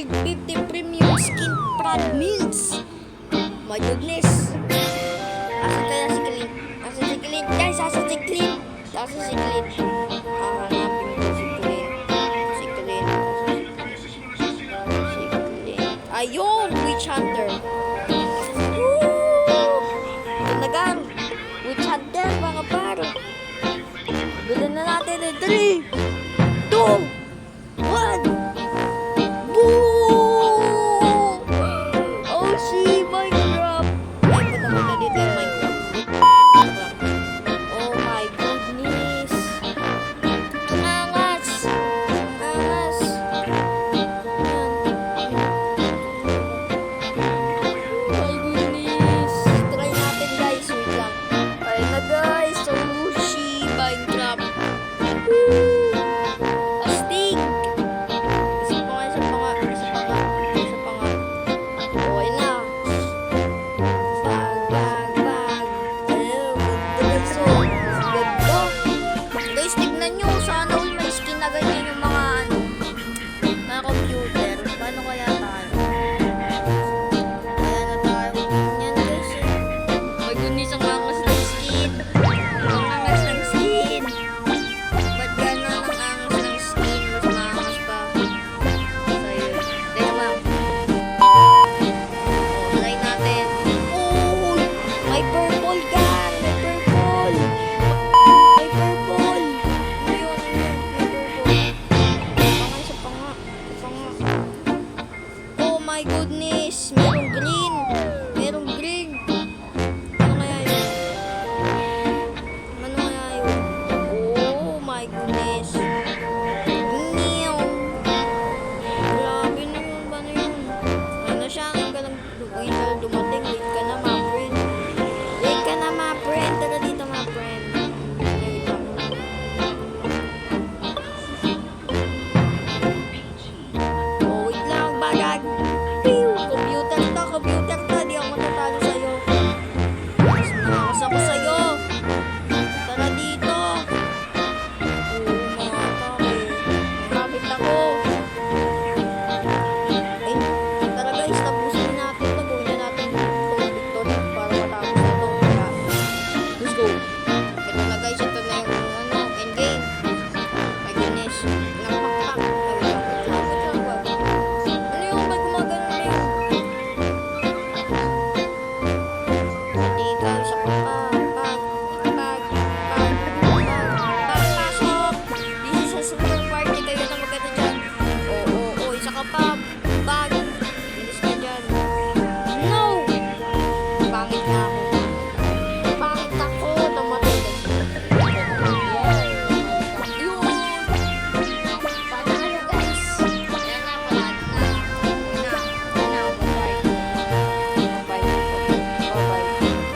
150 premium skin fragments. My goodness. Asan kaya si Clint? Asan si Clint? Guys, asan si Clint? Asan si Clint? Hanapin ko si Clint. Si Clint. Si Clint. Ayun! Witch Hunter. Woo! Ito na gang. Witch Hunter, mga paro. Bilan na natin in 3, 2, 1. Boom! Oh, si Minecraft. Ay, punta muna dito yung Minecraft. Oh my goodness. Ang angas. Ang angas. Oh my goodness. Try natin guys. Wait lang. Ayun na guys. So, si Minecraft. Woo! Astig! Isa pa nga. Oh, ayun na. Bag. Ayun, ganda guys. Oh, ganda. Guys, tignan nyo. Sana all may skin na ganyan yung mga mga computer. Paano kaya tayo? Kaya na tayo. Yan guys. My goodness, ang angas ng skin. Ang angas ng skin. Ba't gano'n ang angas ng skin? Mas maangas pa. So, yun. Teka lang. Try natin. Oh! May purple gun! May purple! May purple! Ayun. May purple. Isa pa nga. Oh my goodness! May